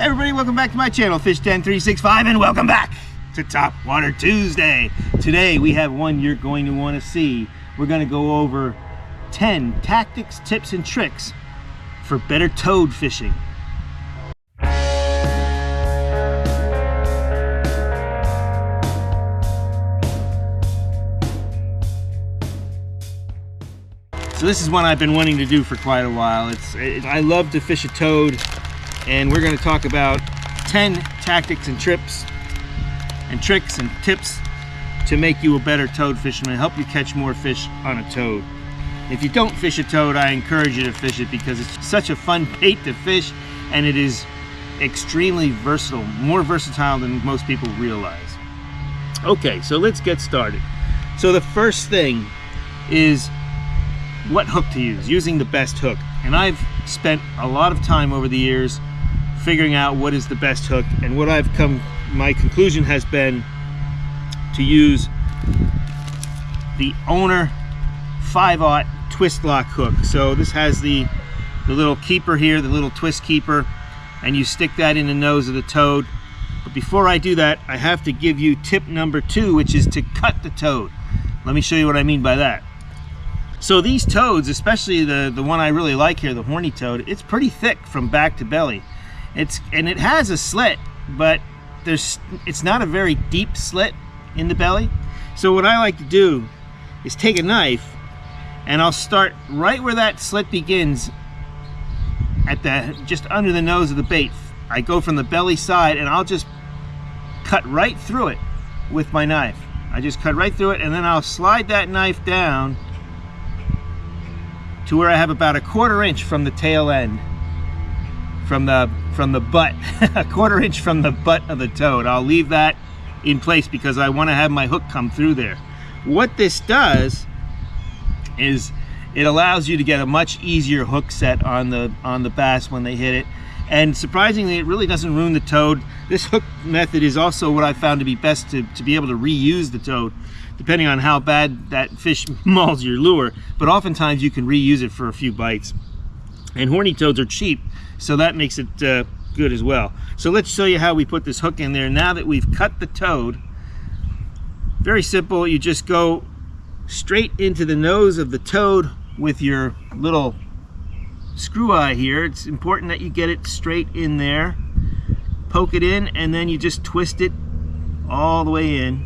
everybody, welcome back to my channel, Fish Den 365, and welcome back to Topwater Tuesday. Today we have one you're going to want to see. We're going to go over 10 tactics, tips, and tricks for better toad fishing. So this is one I've been wanting to do for quite a while. I love to fish a toad, and we're going to talk about 10 tactics and tricks and tips to make you a better toad fisherman, help you catch more fish on a toad. If you don't fish a toad, I encourage you to fish it because it's such a fun bait to fish, and it is extremely versatile, more versatile than most people realize. Okay, so let's get started. So the first thing is what hook to use, using the best hook. And I've spent a lot of time over the years figuring out what is the best hook, and what my conclusion has been to use the Owner 5/0 twist lock hook. So this has the little keeper here, the little twist keeper, and you stick that in the nose of the toad. But before I do that, I have to give you tip number 2, which is to cut the toad. Let me show you what I mean by that. So these toads, especially the one I really like here, the horny toad, it's pretty thick from back to belly. And it has a slit, but it's not a very deep slit in the belly. So what I like to do is take a knife, and I'll start right where that slit begins, just under the nose of the bait. I go from the belly side, and I'll just cut right through it with my knife. I just cut right through it, and then I'll slide that knife down to where I have about a 1/4 inch from the tail end, from the butt, a 1/4 inch from the butt of the toad. I'll leave that in place because I want to have my hook come through there. What this does is it allows you to get a much easier hook set on the bass when they hit it, and surprisingly, it really doesn't ruin the toad. This hook method is also what I found to be best to be able to reuse the toad, depending on how bad that fish mauls your lure. But oftentimes you can reuse it for a few bites. And horny toads are cheap, so that makes it good as well. So let's show you how we put this hook in there now that we've cut the toad. Very simple. You just go straight into the nose of the toad with your little screw eye here. It's important that you get it straight in there. Poke it in, and then you just twist it all the way in.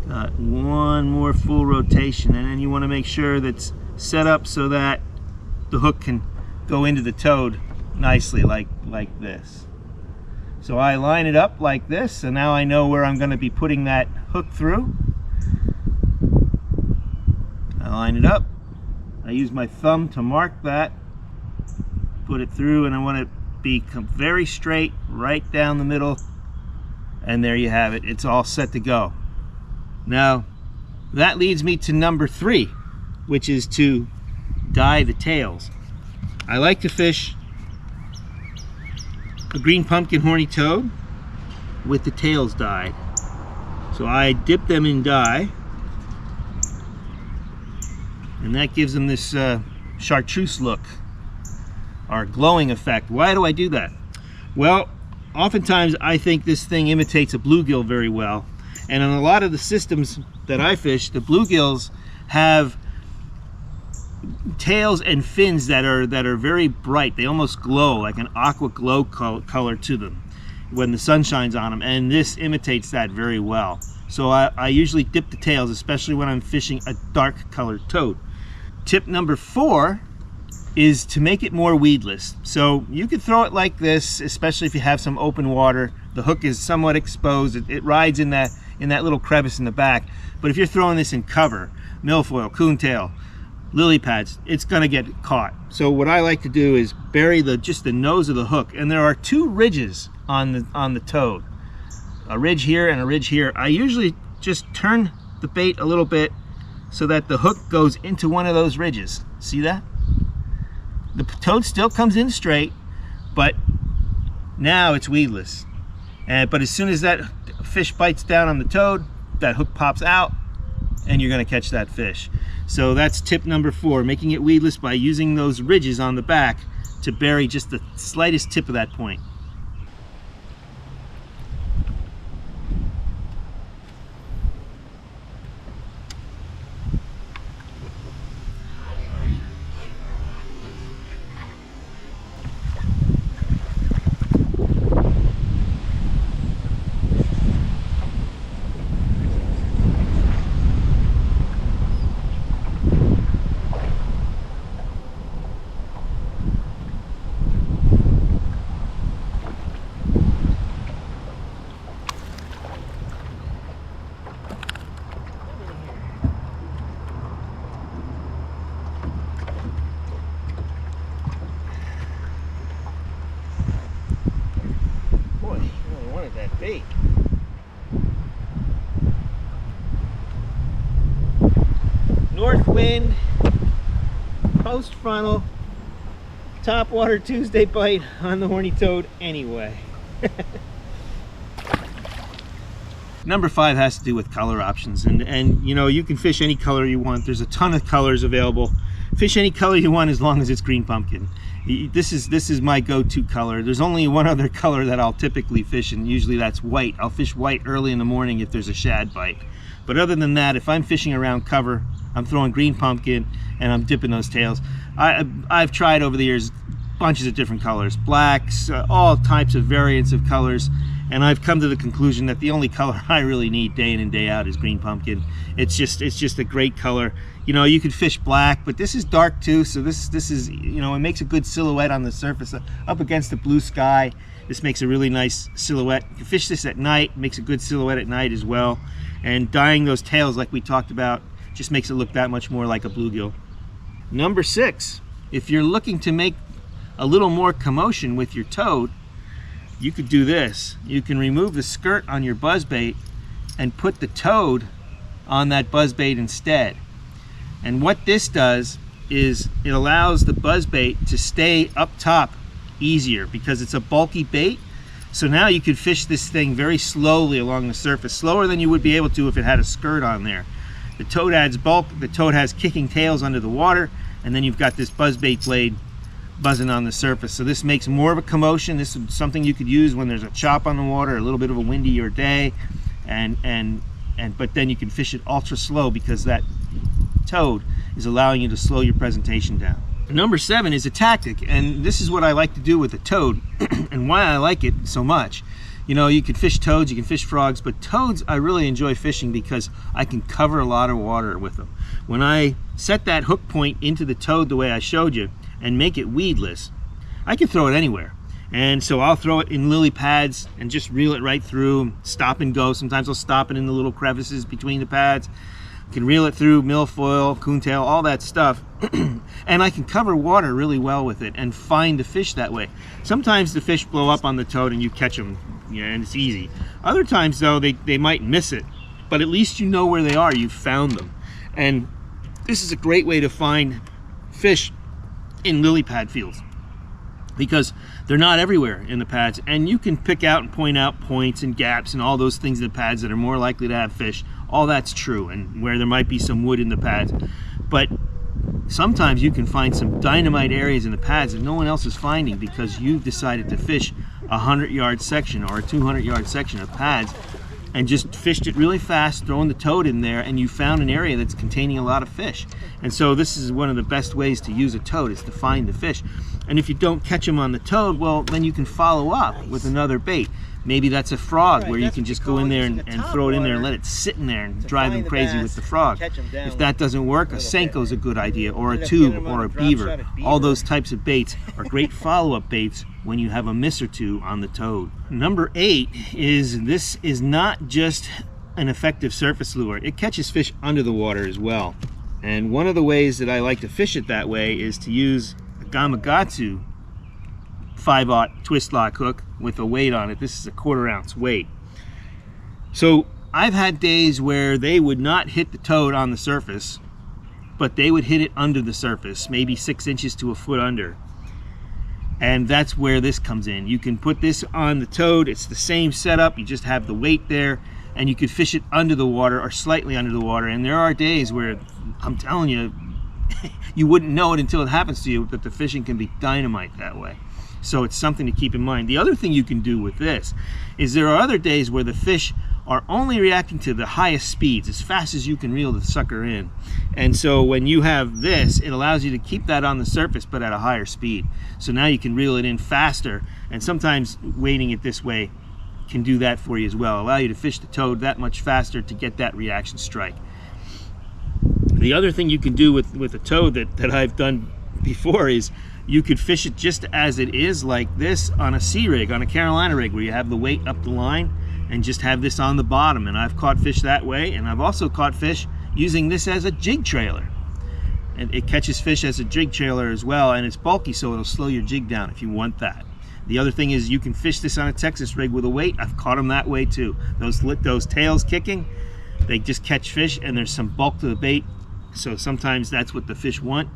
Got one more full rotation, and then you want to make sure that's set up so that the hook can go into the toad nicely, like this. So I line it up like this, and now I know where I'm going to be putting that hook through. I line it up. I use my thumb to mark that, put it through, and I want it to be very straight right down the middle, and there you have it. It's all set to go. Now that leads me to number 3, which is to dye the tails. I like to fish a green pumpkin horny toad with the tails dyed. So I dip them in dye, and that gives them this chartreuse look, or glowing effect. Why do I do that? Well, oftentimes I think this thing imitates a bluegill very well. And in a lot of the systems that I fish, the bluegills have tails and fins that are very bright. They almost glow, like an aqua glow color to them when the sun shines on them, and this imitates that very well. So I usually dip the tails, especially when I'm fishing a dark colored toad. Tip number 4 is to make it more weedless. So you could throw it like this, especially if you have some open water. The hook is somewhat exposed. It rides in that little crevice in the back. But if you're throwing this in cover, milfoil, coontail, lily pads, it's gonna get caught. So what I like to do is bury just the nose of the hook, and there are 2 ridges on the toad, a ridge here and a ridge here. I usually just turn the bait a little bit so that the hook goes into one of those ridges. See that? The toad still comes in straight, but now it's weedless. But as soon as that fish bites down on the toad, that hook pops out, and you're going to catch that fish. So that's tip number 4, making it weedless by using those ridges on the back to bury just the slightest tip of that point. That bait. North wind, post frontal, Topwater Tuesday bite on the horny toad anyway. Number 5 has to do with color options, and you know, you can fish any color you want. There's a ton of colors available. Fish any color you want as long as it's green pumpkin. This is my go-to color. There's only one other color that I'll typically fish, and usually that's white. I'll fish white early in the morning if there's a shad bite. But other than that, if I'm fishing around cover, I'm throwing green pumpkin and I'm dipping those tails. I've tried over the years bunches of different colors, blacks, all types of variants of colors, and I've come to the conclusion that the only color I really need day in and day out is green pumpkin. It's just a great color. You know, you could fish black, but this is dark too, so this is, you know, it makes a good silhouette on the surface up against the blue sky. This makes a really nice silhouette. You can fish this at night, makes a good silhouette at night as well. And dyeing those tails like we talked about just makes it look that much more like a bluegill. Number 6, if you're looking to make a little more commotion with your toad, you could do this. You can remove the skirt on your buzzbait and put the toad on that buzzbait instead. And what this does is it allows the buzzbait to stay up top easier because it's a bulky bait. So now you could fish this thing very slowly along the surface, slower than you would be able to if it had a skirt on there. The toad adds bulk, the toad has kicking tails under the water, and then you've got this buzzbait blade buzzing on the surface. So this makes more of a commotion. This is something you could use when there's a chop on the water, a little bit of a windier day, but then you can fish it ultra slow because that toad is allowing you to slow your presentation down. Number 7 is a tactic, and this is what I like to do with the toad and why I like it so much. You know, you can fish toads, you can fish frogs, but toads I really enjoy fishing because I can cover a lot of water with them. When I set that hook point into the toad the way I showed you and make it weedless, I can throw it anywhere. And so I'll throw it in lily pads and just reel it right through, stop and go. Sometimes I'll stop it in the little crevices between the pads. Can reel it through milfoil, coontail, all that stuff. And I can cover water really well with it and find the fish that way. Sometimes the fish blow up on the toad and you catch them, and it's easy. Other times though, they might miss it, but at least you know where they are, you've found them. And this is a great way to find fish in lily pad fields because they're not everywhere in the pads, and you can pick out and point out points and gaps and all those things in the pads that are more likely to have fish. All that's true, and where there might be some wood in the pads. But sometimes you can find some dynamite areas in the pads that no one else is finding because you've decided to fish a 100-yard section or a 200-yard section of pads and just fished it really fast, throwing the toad in there, and you found an area that's containing a lot of fish. And so this is one of the best ways to use a toad, is to find the fish. And if you don't catch them on the toad, well, then you can follow up with another bait. Maybe that's a frog, where you can just go in there and throw it in there and let it sit in there and drive them crazy with the frog. If that doesn't work, a senko is a good idea, or a tube, or a beaver. All those types of baits are great follow-up baits when you have a miss or two on the toad. Number 8 is, this is not just an effective surface lure. It catches fish under the water as well. And one of the ways that I like to fish it that way is to use a Gamakatsu 5/0 twist lock hook with a weight on it. This is a 1/4 ounce weight. So I've had days where they would not hit the toad on the surface, but they would hit it under the surface, maybe 6 inches to a foot under. And that's where this comes in. You can put this on the toad. It's the same setup. You just have the weight there. and you could fish it under the water or slightly under the water. And there are days where, I'm telling you, you wouldn't know it until it happens to you, but the fishing can be dynamite that way. So it's something to keep in mind. The other thing you can do with this is there are other days where the fish are only reacting to the highest speeds, as fast as you can reel the sucker in. And so when you have this, it allows you to keep that on the surface but at a higher speed. So now you can reel it in faster, and sometimes weighting it this way can do that for you as well, allow you to fish the toad that much faster to get that reaction strike. The other thing you can do with a toad that I've done before is you could fish it just as it is, like this, on a sea rig, on a Carolina rig, where you have the weight up the line and just have this on the bottom. And I've caught fish that way, and I've also caught fish using this as a jig trailer. And it catches fish as a jig trailer as well, and it's bulky, so it'll slow your jig down if you want that. The other thing is you can fish this on a Texas rig with a weight. I've caught them that way too. Those tails kicking, they just catch fish, and there's some bulk to the bait, so sometimes that's what the fish want.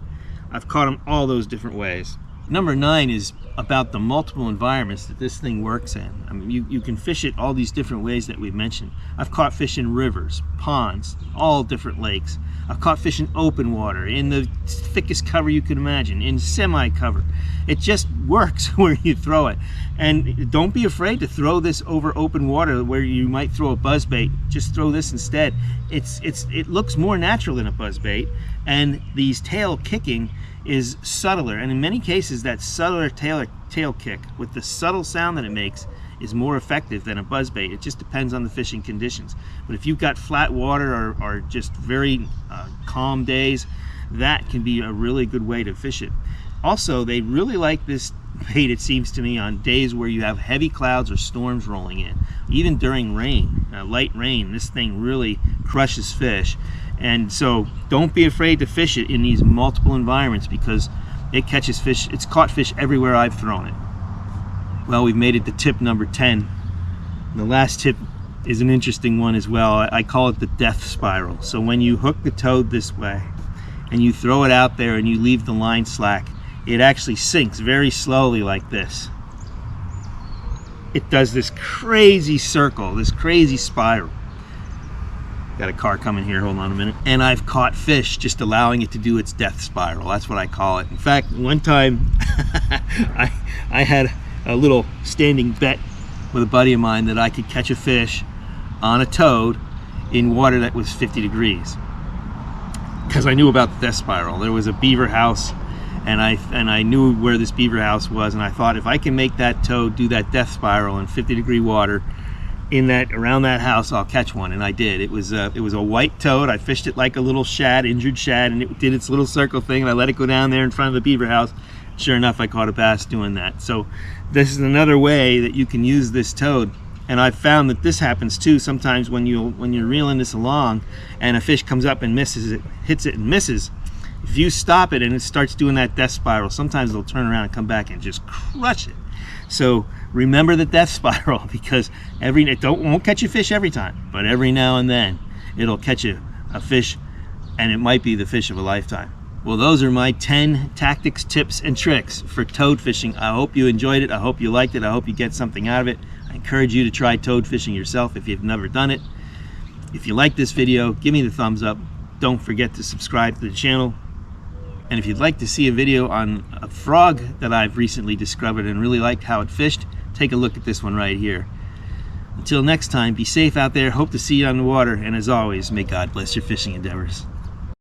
I've caught them all those different ways. Number 9 is about the multiple environments that this thing works in. I mean, you can fish it all these different ways that we've mentioned. I've caught fish in rivers, ponds, all different lakes. I've caught fish in open water, in the thickest cover you could imagine, in semi-cover. It just works where you throw it. And don't be afraid to throw this over open water where you might throw a buzzbait. Just throw this instead. It looks more natural than a buzzbait, and these tail kicking is subtler, and in many cases that subtler tail kick with the subtle sound that it makes is more effective than a buzzbait. It just depends on the fishing conditions. But if you've got flat water or just very calm days, that can be a really good way to fish it. Also, they really like this bait, it seems to me, on days where you have heavy clouds or storms rolling in. Even during rain, light rain, this thing really crushes fish. And so don't be afraid to fish it in these multiple environments, because it catches fish. It's caught fish everywhere I've thrown it. Well, we've made it to tip number 10. The last tip is an interesting one as well. I call it the death spiral. So when you hook the toad this way and you throw it out there and you leave the line slack, it actually sinks very slowly like this. It does this crazy circle, this crazy spiral. Got a car coming here, hold on a minute. And I've caught fish just allowing it to do its death spiral. That's what I call it. In fact, one time I had a little standing bet with a buddy of mine that I could catch a fish on a toad in water that was 50 degrees. Because I knew about the death spiral. There was a beaver house, and I knew where this beaver house was, and I thought, if I can make that toad do that death spiral in 50-degree water around that house, I'll catch one. And I did. It was a white toad. I fished it like a little shad, injured shad, and it did its little circle thing, and I let it go down there in front of the beaver house. Sure enough, I caught a bass doing that. So this is another way that you can use this toad. And I've found that this happens too sometimes when you're reeling this along and a fish comes up and misses it, hits it and misses. If you stop it and it starts doing that death spiral, sometimes it'll turn around and come back and just crush it. So remember the death spiral, because it won't catch a fish every time, but every now and then it'll catch a fish, and it might be the fish of a lifetime. Well, those are my 10 tactics, tips, and tricks for toad fishing. I hope you enjoyed it. I hope you liked it. I hope you get something out of it. I encourage you to try toad fishing yourself if you've never done it. If you like this video, give me the thumbs up. Don't forget to subscribe to the channel. And if you'd like to see a video on a frog that I've recently discovered and really liked how it fished, take a look at this one right here. Until next time, be safe out there. Hope to see you on the water. And as always, may God bless your fishing endeavors.